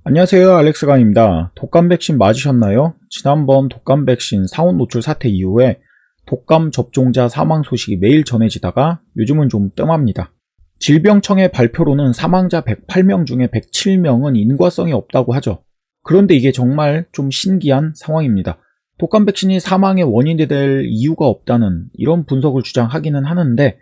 안녕하세요, 알렉스강입니다. 독감 백신 맞으셨나요? 지난번 독감 백신 상온 노출 사태 이후에 독감 접종자 사망 소식이 매일 전해지다가 요즘은 좀 뜸합니다. 질병청의 발표로는 사망자 108명 중에 107명은 인과성이 없다고 하죠. 그런데 이게 정말 좀 신기한 상황입니다. 독감 백신이 사망의 원인이 될 이유가 없다는 이런 분석을 주장하기는 하는데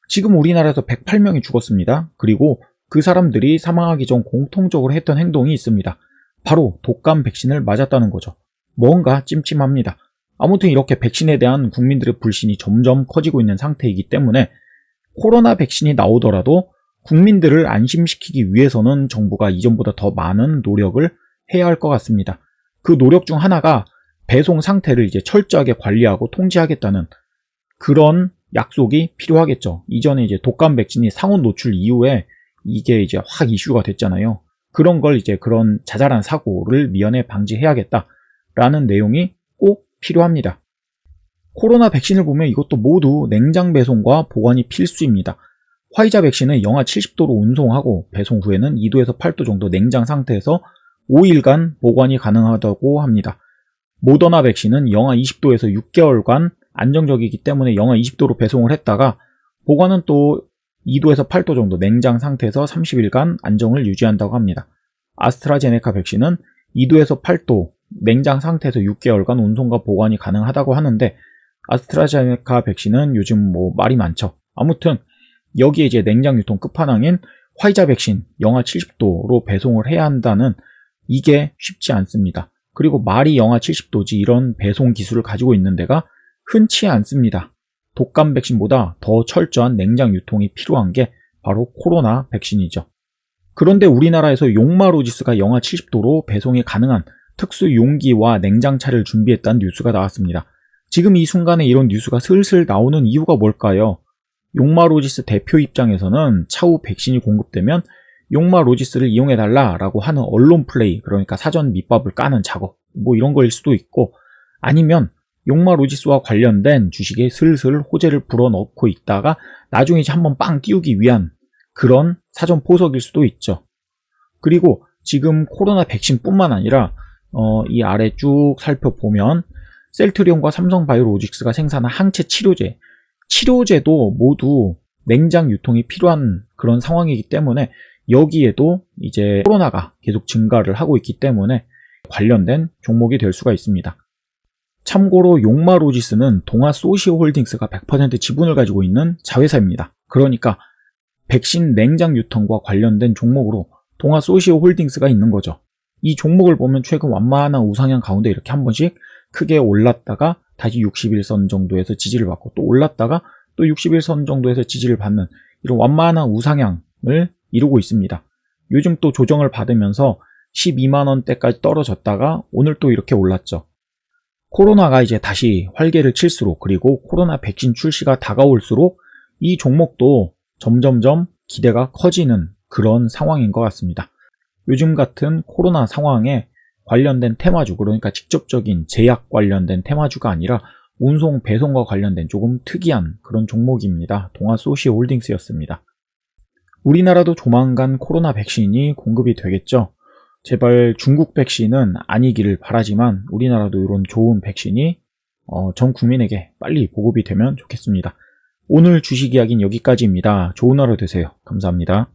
지금 우리나라에서 108명이 죽었습니다. 그리고 그 사람들이 사망하기 전 공통적으로 했던 행동이 있습니다. 바로 독감 백신을 맞았다는 거죠. 뭔가 찜찜합니다. 아무튼 이렇게 백신에 대한 국민들의 불신이 점점 커지고 있는 상태이기 때문에 코로나 백신이 나오더라도 국민들을 안심시키기 위해서는 정부가 이전보다 더 많은 노력을 해야 할 것 같습니다. 그 노력 중 하나가 배송 상태를 이제 철저하게 관리하고 통제하겠다는 그런 약속이 필요하겠죠. 이전에 이제 독감 백신이 상온 노출 이후에 이게 이제 확 이슈가 됐잖아요. 그런 걸 이제 그런 자잘한 사고를 미연에 방지해야겠다라는 내용이 꼭 필요합니다. 코로나 백신을 보면 이것도 모두 냉장 배송과 보관이 필수입니다. 화이자 백신은 영하 70도로 운송하고 배송 후에는 2도에서 8도 정도 냉장 상태에서 5일간 보관이 가능하다고 합니다. 모더나 백신은 영하 20도에서 6개월간 안정적이기 때문에 영하 20도로 배송을 했다가 보관은 또 2도에서 8도 정도 냉장 상태에서 30일간 안정을 유지한다고 합니다. 아스트라제네카 백신은 2도에서 8도 냉장 상태에서 6개월간 운송과 보관이 가능하다고 하는데 아스트라제네카 백신은 요즘 말이 많죠. 아무튼 여기에 이제 냉장 유통 끝판왕인 화이자 백신 영하 70도로 배송을 해야 한다는 이게 쉽지 않습니다. 그리고 말이 영하 70도지 이런 배송 기술을 가지고 있는 데가 흔치 않습니다. 독감 백신보다 더 철저한 냉장 유통이 필요한 게 바로 코로나 백신이죠. 그런데 우리나라에서 용마로지스가 영하 70도로 배송이 가능한 특수 용기와 냉장차를 준비했다는 뉴스가 나왔습니다. 지금 이 순간에 이런 뉴스가 슬슬 나오는 이유가 뭘까요? 용마로지스 대표 입장에서는 차후 백신이 공급되면 용마로지스를 이용해달라라고 하는 언론 플레이, 그러니까 사전 밑밥을 까는 작업, 이런 거일 수도 있고, 아니면 용마로지스와 관련된 주식에 슬슬 호재를 불어넣고 있다가 나중에 이제 한번 빵 띄우기 위한 그런 사전 포석일 수도 있죠. 그리고 지금 코로나 백신뿐만 아니라 이 아래 쭉 살펴보면 셀트리온과 삼성바이오로직스가 생산한 항체 치료제도 모두 냉장 유통이 필요한 그런 상황이기 때문에 여기에도 이제 코로나가 계속 증가를 하고 있기 때문에 관련된 종목이 될 수가 있습니다. 참고로 용마로지스는 동아소시오홀딩스가 100% 지분을 가지고 있는 자회사입니다. 그러니까 백신 냉장 유통과 관련된 종목으로 동아소시오홀딩스가 있는 거죠. 이 종목을 보면 최근 완만한 우상향 가운데 이렇게 한 번씩 크게 올랐다가 다시 60일선 정도에서 지지를 받고 또 올랐다가 또 60일선 정도에서 지지를 받는 이런 완만한 우상향을 이루고 있습니다. 요즘 또 조정을 받으면서 12만원대까지 떨어졌다가 오늘 또 이렇게 올랐죠. 코로나가 이제 다시 활개를 칠수록, 그리고 코로나 백신 출시가 다가올수록 이 종목도 점점점 기대가 커지는 그런 상황인 것 같습니다. 요즘 같은 코로나 상황에 관련된 테마주, 그러니까 직접적인 제약 관련된 테마주가 아니라 운송 배송과 관련된 조금 특이한 그런 종목입니다. 동아소시홀딩스였습니다. 우리나라도 조만간 코로나 백신이 공급이 되겠죠. 제발 중국 백신은 아니기를 바라지만 우리나라도 이런 좋은 백신이 전 국민에게 빨리 보급이 되면 좋겠습니다. 오늘 주식 이야기는 여기까지입니다. 좋은 하루 되세요. 감사합니다.